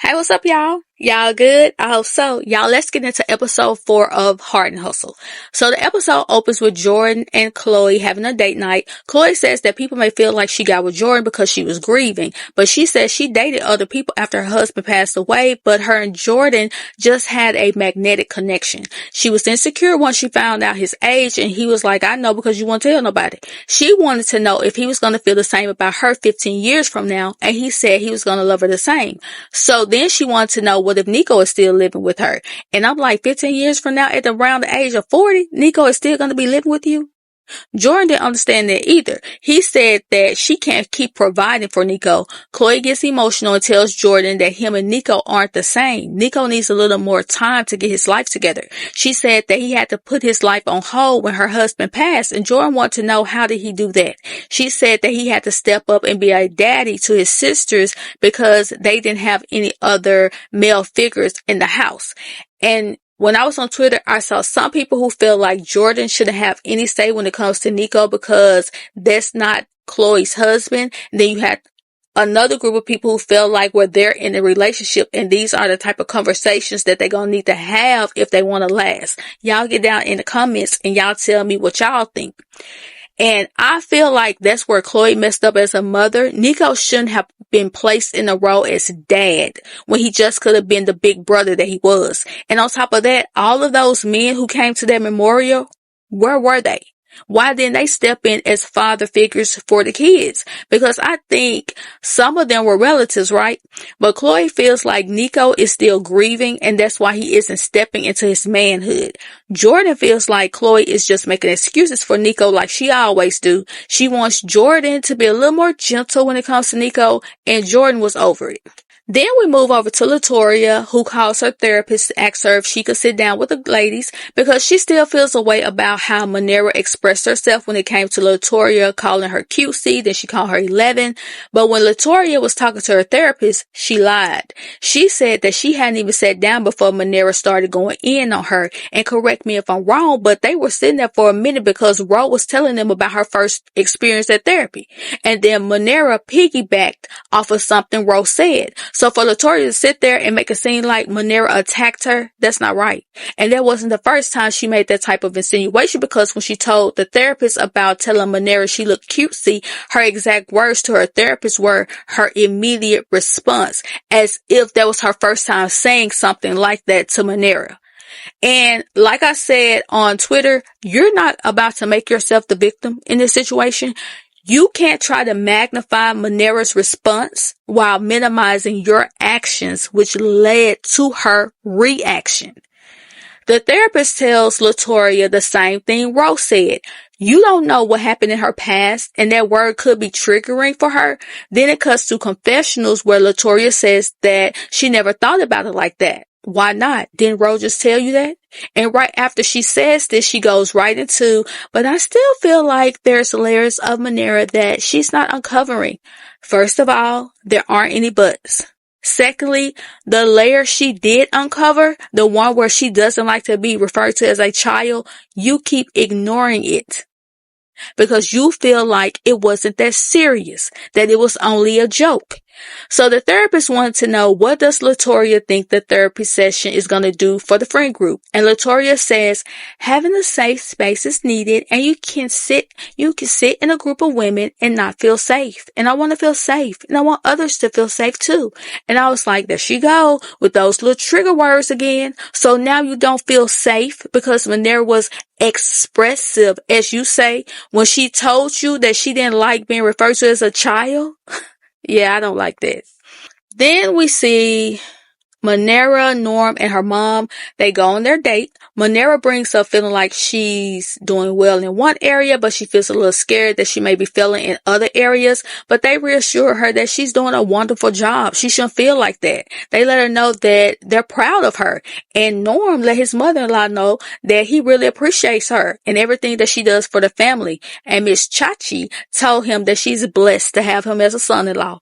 Hey, what's up, y'all? Y'all good? I hope so. Y'all, let's get into episode 4 of Heart and Hustle. So the episode opens with Jordan and Chloe having a date night. Chloe says that people may feel like she got with Jordan because she was grieving, but she says she dated other people after her husband passed away, but her and Jordan just had a magnetic connection. She was insecure once she found out his age, and he was like, I know because you won't tell nobody. She wanted to know if he was going to feel the same about her 15 years from now, and he said he was going to love her the same. So then she wanted to know what if Neiko is still living with her. And I'm like, 15 years from now, at around the age of 40, Neiko is still going to be living with you? Jordan didn't understand that either. He said that she can't keep providing for Neiko. Chloe gets emotional and tells Jordan that him and Neiko aren't the same. Neiko needs a little more time to get his life together. She said that he had to put his life on hold when her husband passed, and Jordan wanted to know how did he do that. She said that he had to step up and be a daddy to his sisters because they didn't have any other male figures in the house. And when I was on Twitter, I saw some people who feel like Jordan shouldn't have any say when it comes to Neiko because that's not Chloe's husband. And then you had another group of people who feel like they're in a relationship, and these are the type of conversations that they're going to need to have if they want to last. Y'all get down in the comments and y'all tell me what y'all think. And I feel like that's where Chloe messed up as a mother. Neiko shouldn't have been placed in a role as dad when he just could have been the big brother that he was. And on top of that, all of those men who came to that memorial, where were they? Why didn't they step in as father figures for the kids? Because I think some of them were relatives, right? But Chloe feels like Neiko is still grieving, and that's why he isn't stepping into his manhood. Jordan feels like Chloe is just making excuses for Neiko like she always do. She wants Jordan to be a little more gentle when it comes to Neiko, and Jordan was over it. Then we move over to Latoria, who calls her therapist to ask her if she could sit down with the ladies because she still feels a way about how Muneera expressed herself when it came to Latoria calling her cutesy, then she called her 11. But when Latoria was talking to her therapist, she lied. She said that she hadn't even sat down before Muneera started going in on her. And correct me if I'm wrong, but they were sitting there for a minute because Ro was telling them about her first experience at therapy. And then Muneera piggybacked off of something Ro said. So for Latoria to sit there and make it seem like Muneera attacked her, that's not right. And that wasn't the first time she made that type of insinuation, because when she told the therapist about telling Muneera she looked cutesy, her exact words to her therapist were her immediate response, as if that was her first time saying something like that to Muneera. And like I said on Twitter, you're not about to make yourself the victim in this situation. You can't try to magnify Muneera's response while minimizing your actions, which led to her reaction. The therapist tells Latoria the same thing Rose said. You don't know what happened in her past, and that word could be triggering for her. Then it cuts to confessionals where Latoria says that she never thought about it like that. Why not? Didn't Rose just tell you that? And right after she says this, she goes right into, but I still feel like there's layers of Muneera that she's not uncovering. First of all, there aren't any buts. Secondly, the layer she did uncover, the one where she doesn't like to be referred to as a child, you keep ignoring it because you feel like it wasn't that serious, that it was only a joke. So the therapist wanted to know, what does Latoria think the therapy session is going to do for the friend group? And Latoria says, having a safe space is needed, and you can sit in a group of women and not feel safe. And I want to feel safe, and I want others to feel safe too. And I was like, there she go with those little trigger words again. So now you don't feel safe because Muneera was expressive, as you say, when she told you that she didn't like being referred to as a child. Yeah, I don't like that. Then we see Muneera, Norm, and her mom. They go on their date. Muneera brings up feeling like she's doing well in one area, but she feels a little scared that she may be failing in other areas. But they reassure her that she's doing a wonderful job. She shouldn't feel like that. They let her know that they're proud of her. And Norm let his mother-in-law know that he really appreciates her and everything that she does for the family. And Miss Chachi told him that she's blessed to have him as a son-in-law.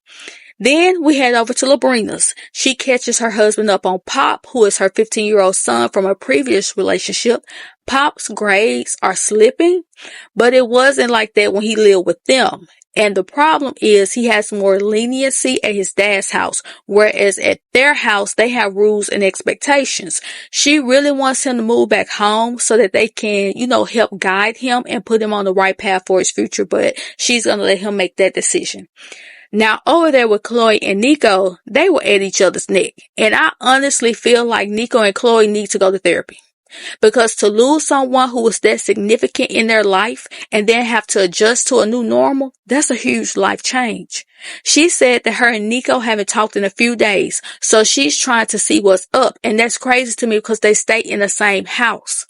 Then we head over to Labrina's. She catches her husband up on Pop, who is her 15-year-old son from a previous relationship. Pop's grades are slipping, but it wasn't like that when he lived with them. And the problem is he has more leniency at his dad's house, whereas at their house, they have rules and expectations. She really wants him to move back home so that they can, help guide him and put him on the right path for his future, but she's going to let him make that decision. Now, over there with Chloe and Neiko, they were at each other's neck. And I honestly feel like Neiko and Chloe need to go to therapy. Because to lose someone who was that significant in their life and then have to adjust to a new normal, that's a huge life change. She said that her and Neiko haven't talked in a few days, so she's trying to see what's up. And that's crazy to me because they stay in the same house.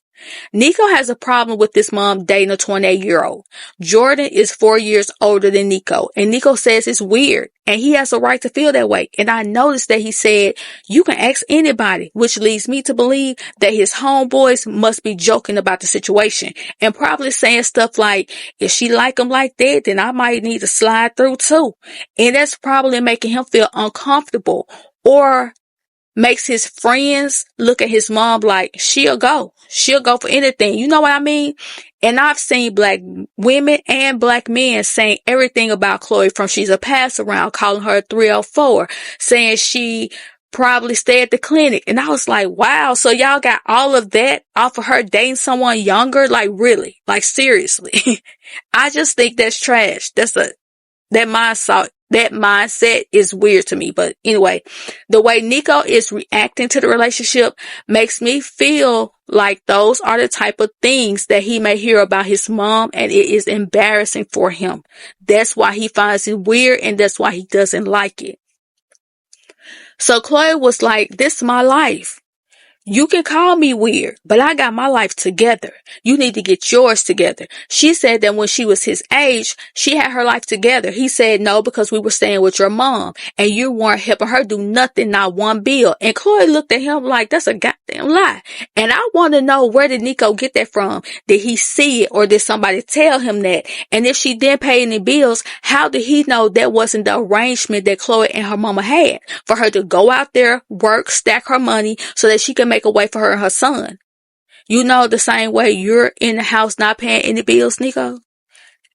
Neiko has a problem with this mom dating a 28-year-old. Jordan is 4 years older than Neiko, and Neiko says it's weird, and he has a right to feel that way. And I noticed that he said, you can ask anybody, which leads me to believe that his homeboys must be joking about the situation and probably saying stuff like, if she like him like that, then I might need to slide through too. And that's probably making him feel uncomfortable, or makes his friends look at his mom like she'll go for anything. You know what I mean? And I've seen black women and black men saying everything about Chloe, from she's a pass around, calling her a 304, saying she probably stay at the clinic. And I was like, wow, so y'all got all of that off of her dating someone younger? Like really? Like seriously? I just think that's trash. That mindset is weird to me. But anyway, the way Neiko is reacting to the relationship makes me feel like those are the type of things that he may hear about his mom, and it is embarrassing for him. That's why he finds it weird, and that's why he doesn't like it. So Chloe was like, this is my life. You can call me weird, but I got my life together. You need to get yours together. She said that when she was his age, she had her life together. He said no, because we were staying with your mom and you weren't helping her do nothing, not one bill. And Chloe looked at him like, that's a goddamn lie. And I want to know, where did Neiko get that from? Did he see it, or did somebody tell him that? And if she didn't pay any bills, how did he know that wasn't the arrangement that Chloe and her mama had for her to go out there, work, stack her money so that she can make a way for her and her son? The same way you're in the house not paying any bills, Neiko.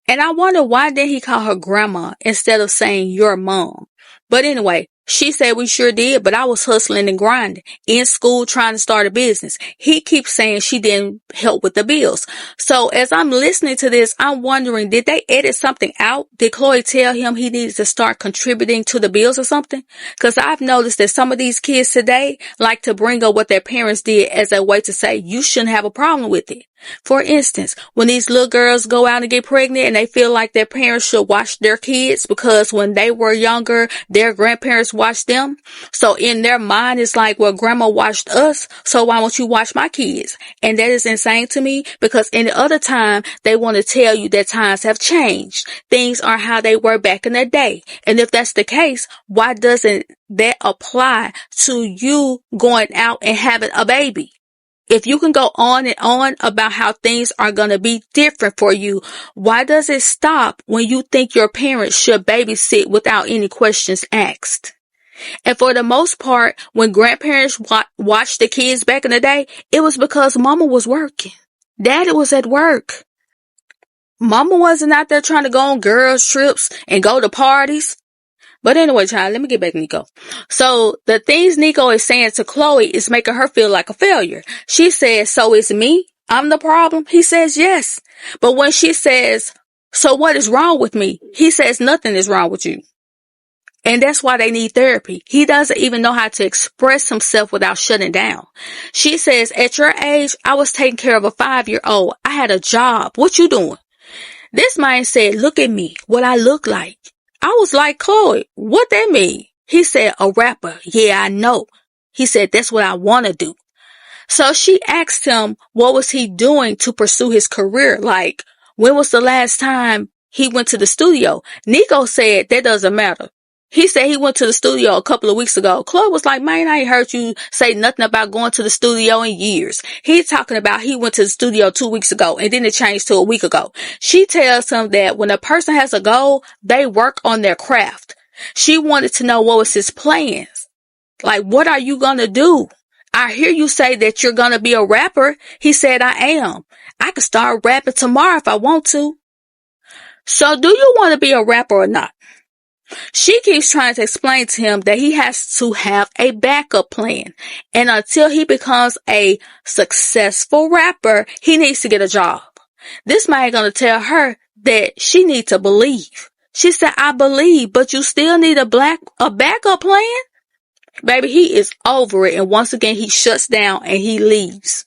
And I wonder, why didn't he call her grandma instead of saying your mom? But anyway, she said we sure did, but I was hustling and grinding in school trying to start a business. He keeps saying she didn't help with the bills. So as I'm listening to this, I'm wondering, did they edit something out? Did Chloe tell him he needed to start contributing to the bills or something? Because I've noticed that some of these kids today like to bring up what their parents did as a way to say you shouldn't have a problem with it. For instance, when these little girls go out and get pregnant and they feel like their parents should watch their kids because when they were younger, their grandparents watched them. So in their mind, it's like, well, grandma watched us, so why won't you watch my kids? And that is insane to me, because any other time, they want to tell you that times have changed. Things aren't how they were back in the day. And if that's the case, why doesn't that apply to you going out and having a baby? If you can go on and on about how things are going to be different for you, why does it stop when you think your parents should babysit without any questions asked? And for the most part, when grandparents watched the kids back in the day, it was because mama was working. Daddy was at work. Mama wasn't out there trying to go on girls' trips and go to parties. But anyway, child, let me get back to Neiko. So the things Neiko is saying to Chloe is making her feel like a failure. She says, so it's me? I'm the problem? He says, yes. But when she says, so what is wrong with me? He says, nothing is wrong with you. And that's why they need therapy. He doesn't even know how to express himself without shutting down. She says, at your age, I was taking care of a 5-year-old. I had a job. What you doing? This man said, look at me, what I look like. I was like, Chloe, what that mean? He said, a rapper. Yeah, I know. He said, that's what I want to do. So she asked him, what was he doing to pursue his career? Like, when was the last time he went to the studio? Neiko said, that doesn't matter. He said he went to the studio a couple of weeks ago. Chloe was like, man, I ain't heard you say nothing about going to the studio in years. He's talking about he went to the studio 2 weeks ago and then it changed to a week ago. She tells him that when a person has a goal, they work on their craft. She wanted to know what was his plans. Like, what are you going to do? I hear you say that you're going to be a rapper. He said, I am. I could start rapping tomorrow if I want to. So do you want to be a rapper or not? She keeps trying to explain to him that he has to have a backup plan. And until he becomes a successful rapper, he needs to get a job. This man gonna tell her that she needs to believe. She said, I believe, but you still need a backup plan? Baby, he is over it. And once again, he shuts down and he leaves.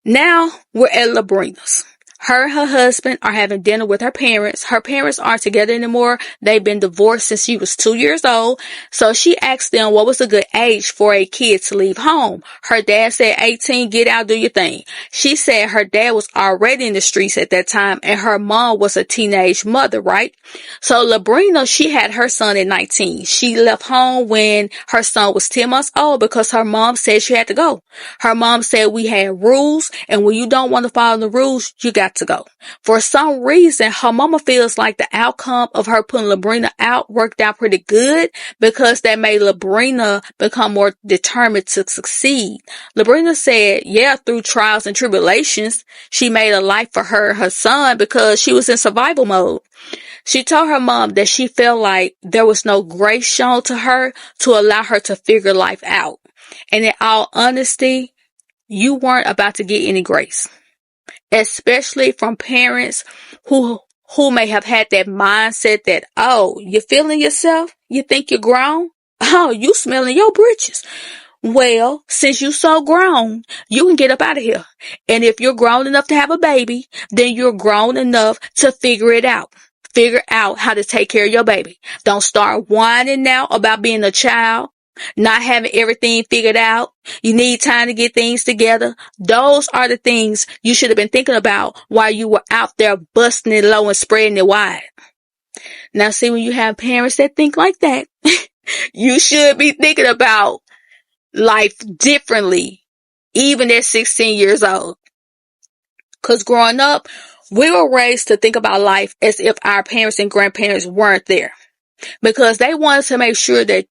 Now we're at Labrina's. Her and her husband are having dinner with her parents. Her parents aren't together anymore. They've been divorced since she was 2 years old. So she asked them what was a good age for a kid to leave home. Her dad said 18, get out, do your thing. She said her dad was already in the streets at that time and her mom was a teenage mother, right? So Labrina, she had her son at 19. She left home when her son was 10 months old because her mom said she had to go. Her mom said we had rules, and when you don't want to follow the rules, you got to go. For some reason, her mama feels like the outcome of her putting Labrina out worked out pretty good because that made Labrina become more determined to succeed. Labrina said, yeah, through trials and tribulations, she made a life for her and her son because she was in survival mode. She told her mom that she felt like there was no grace shown to her to allow her to figure life out. And in all honesty, you weren't about to get any grace, especially from parents who may have had that mindset that, oh, you're feeling yourself? You think you're grown? Oh, you smelling your britches. Well, since you so grown, you can get up out of here. And if you're grown enough to have a baby, then you're grown enough to figure it out. Figure out how to take care of your baby. Don't start whining now about being a child, not having everything figured out. You need time to get things together. Those are the things you should have been thinking about while you were out there busting it low and spreading it wide. Now, see, when you have parents that think like that, you should be thinking about life differently, even at 16 years old. Because growing up, we were raised to think about life as if our parents and grandparents weren't there. Because they wanted to make sure that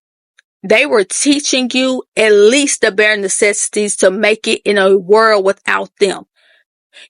they were teaching you at least the bare necessities to make it in a world without them.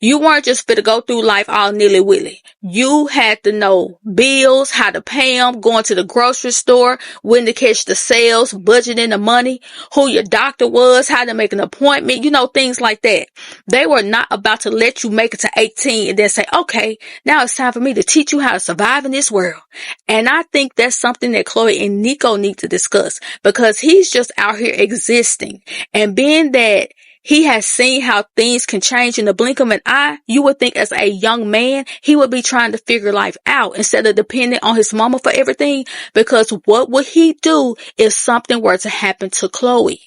You weren't just fit to go through life all nilly-willy. You had to know bills, how to pay them, going to the grocery store, when to catch the sales, budgeting the money, who your doctor was, how to make an appointment, things like that. They were not about to let you make it to 18 and then say, okay, now it's time for me to teach you how to survive in this world. And I think that's something that Chloe and Neiko need to discuss because he's just out here existing. And being that he has seen how things can change in the blink of an eye, you would think as a young man, he would be trying to figure life out instead of depending on his mama for everything. Because what would he do if something were to happen to Chloe?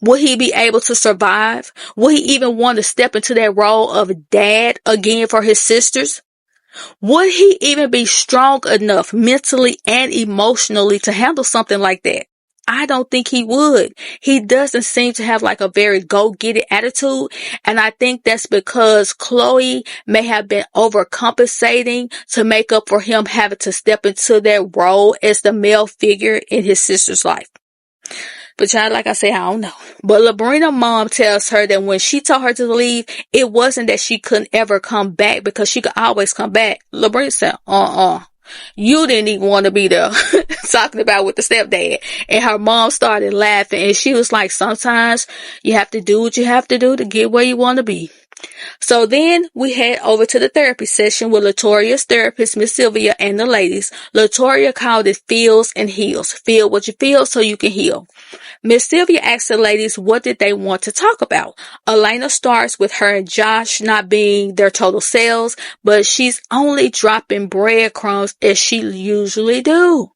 Would he be able to survive? Would he even want to step into that role of dad again for his sisters? Would he even be strong enough mentally and emotionally to handle something like that? I don't think he would. He doesn't seem to have like a very go-get-it attitude. And I think that's because Chloe may have been overcompensating to make up for him having to step into that role as the male figure in his sister's life. But child, like I say, I don't know. But Labrina's mom tells her that when she told her to leave, it wasn't that she couldn't ever come back because she could always come back. Labrina said, you didn't even want to be there talking about with the stepdad. And her mom started laughing and she was like, sometimes you have to do what you have to do to get where you want to be. So then we head over to the therapy session with Latoria's therapist, Miss Sylvia, and the ladies. Latoria called it feels and heals. Feel what you feel so you can heal. Miss Sylvia asked the ladies what did they want to talk about. Elena starts with her and Josh not being their total selves, but she's only dropping breadcrumbs as she usually do.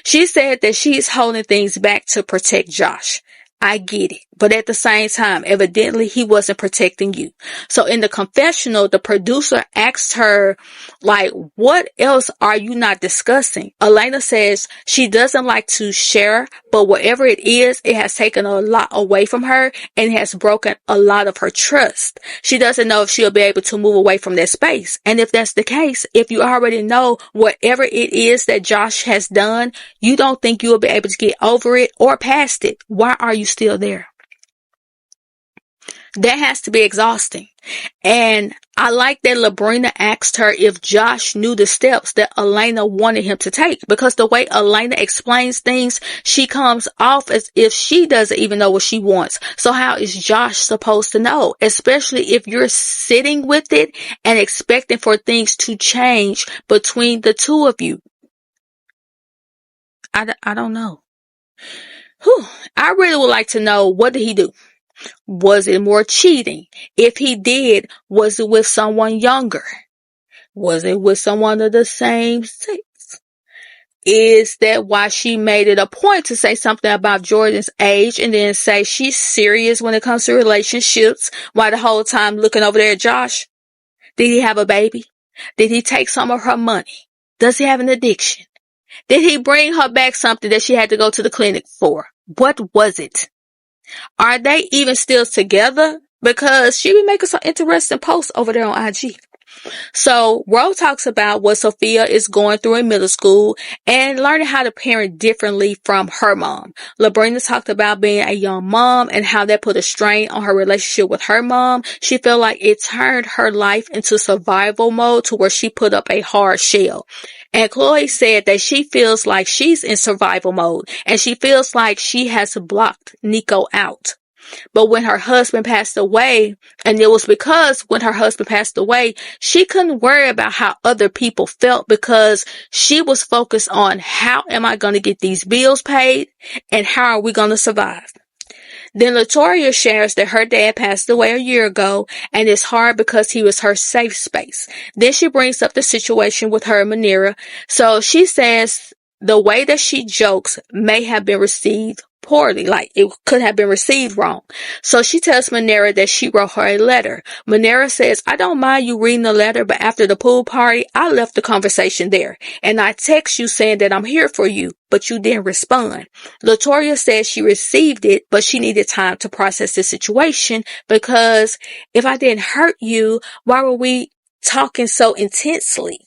She said that she's holding things back to protect Josh. I get it. But at the same time, evidently he wasn't protecting you. So in the confessional, the producer asked her, like, what else are you not discussing? Elena says she doesn't like to share, but whatever it is, it has taken a lot away from her and has broken a lot of her trust. She doesn't know if she'll be able to move away from that space. And if that's the case, if you already know whatever it is that Josh has done, you don't think you'll be able to get over it or past it. Why are you still there? That has to be exhausting. And I like that Labrina asked her if Josh knew the steps that Elena wanted him to take, because the way Elena explains things, she comes off as if she doesn't even know what she wants. So how is Josh supposed to know? Especially if you're sitting with it and expecting for things to change between the two of you. I don't know. Whew. I really would like to know, what did he do? Was it more cheating? If he did, was it with someone younger? Was it with someone of the same sex? Is that why she made it a point to say something about Jordan's age and then say she's serious when it comes to relationships, while the whole time looking over there at Josh? Did he have a baby? Did he take some of her money? Does he have an addiction? Did he bring her back something that she had to go to the clinic for? What was it? Are they even still together? Because she be making some interesting posts over there on IG. So Ro talks about what Sophia is going through in middle school and learning how to parent differently from her mom. Labrina talked about being a young mom and how that put a strain on her relationship with her mom. She felt like it turned her life into survival mode to where she put up a hard shell. And Chloe said that she feels like she's in survival mode and she feels like she has blocked Neiko out. But when her husband passed away, and it was because when her husband passed away, she couldn't worry about how other people felt because she was focused on, how am I going to get these bills paid and how are we going to survive? Then Latoya shares that her dad passed away a year ago and it's hard because he was her safe space. Then she brings up the situation with her and Muneera. So she says the way that she jokes may have been received poorly, like it could have been received wrong. So she tells Muneera that she wrote her a letter. Muneera says, I don't mind you reading the letter, but after the pool party, I left the conversation there. And I text you saying that I'm here for you, but you didn't respond. Latoya says she received it, but she needed time to process the situation because if I didn't hurt you, why were we talking so intensely?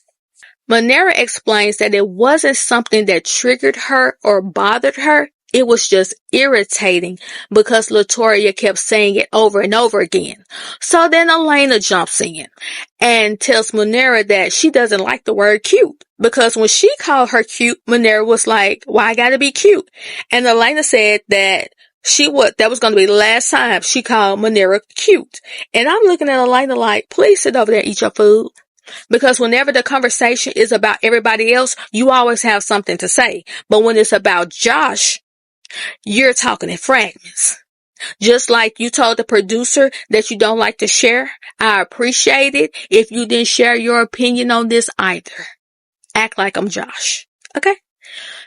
Muneera explains that it wasn't something that triggered her or bothered her. It was just irritating because Latoya kept saying it over and over again. So then Elena jumps in and tells Muneera that she doesn't like the word cute because when she called her cute, Muneera was like, why I gotta be cute? And Elena said that that was going to be the last time she called Muneera cute. And I'm looking at Elena like, please sit over there and eat your food. Because whenever the conversation is about everybody else, you always have something to say. But when it's about Josh, you're talking in fragments. Just like you told the producer that you don't like to share, I appreciate it if you didn't share your opinion on this either. Act like I'm Josh. Okay?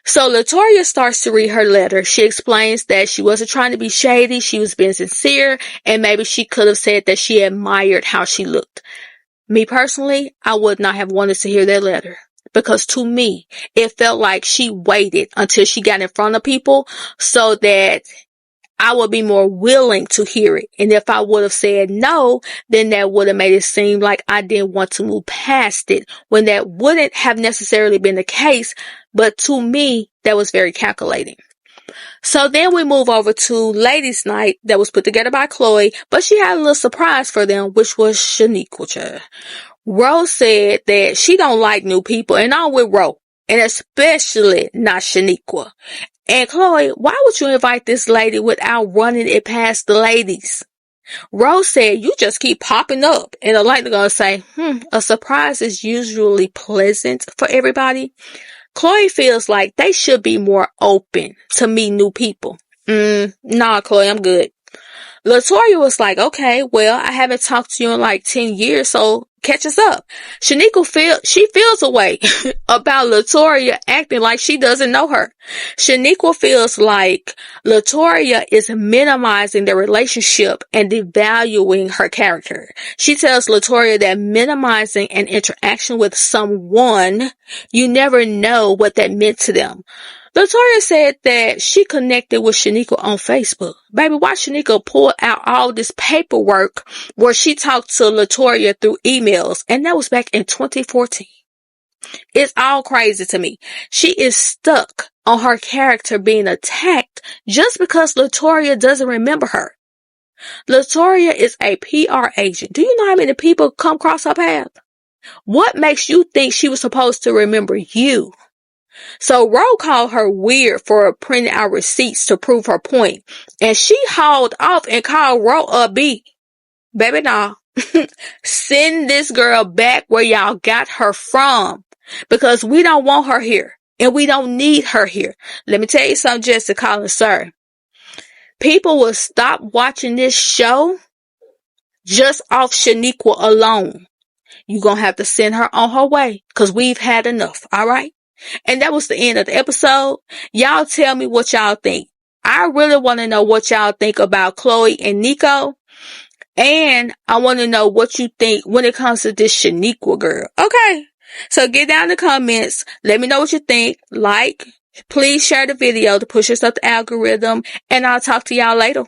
So Latoya starts to read her letter. She explains that she wasn't trying to be shady, she was being sincere, and maybe she could have said that she admired how she looked. Me personally, I would not have wanted to hear that letter because to me, it felt like she waited until she got in front of people so that I would be more willing to hear it. And if I would have said no, then that would have made it seem like I didn't want to move past it when that wouldn't have necessarily been the case. But to me, that was very calculating. So then we move over to Ladies' Night that was put together by Chloe, but she had a little surprise for them, which was Shaniqua. Rose said that she don't like new people, and I'm with Rose, and especially not Shaniqua. And Chloe, why would you invite this lady without running it past the ladies? Rose said, you just keep popping up. And Elena gonna say, a surprise is usually pleasant for everybody. Chloe feels like they should be more open to meet new people. Nah, Chloe, I'm good. Latoya was like, okay, well, I haven't talked to you in like 10 years, so catch us up. Shaniqua feels a way about Latoya acting like she doesn't know her. Shaniqua feels like Latoya is minimizing the relationship and devaluing her character. She tells Latoya that minimizing an interaction with someone, you never know what that meant to them. Latoya said that she connected with Shaniqua on Facebook. Baby, why Shaniqua pulled out all this paperwork where she talked to Latoya through emails, and that was back in 2014. It's all crazy to me. She is stuck on her character being attacked just because Latoya doesn't remember her. Latoya is a PR agent. Do you know how many people come across her path? What makes you think she was supposed to remember you? So Ro called her weird for printing out receipts to prove her point. And she hauled off and called Ro a B. Baby, nah. Send this girl back where y'all got her from. Because we don't want her here. And we don't need her here. Let me tell you something, Jessica Collins, sir. People will stop watching this show just off Shaniqua alone. You're going to have to send her on her way. Because we've had enough. All right? And that was the end of the episode. Y'all tell me what y'all think. I really want to know what y'all think about Chloe and Neiko. And I want to know what you think when it comes to this Shaniqua girl. Okay. So get down in the comments. Let me know what you think. Like, please share the video to push us up the algorithm. And I'll talk to y'all later.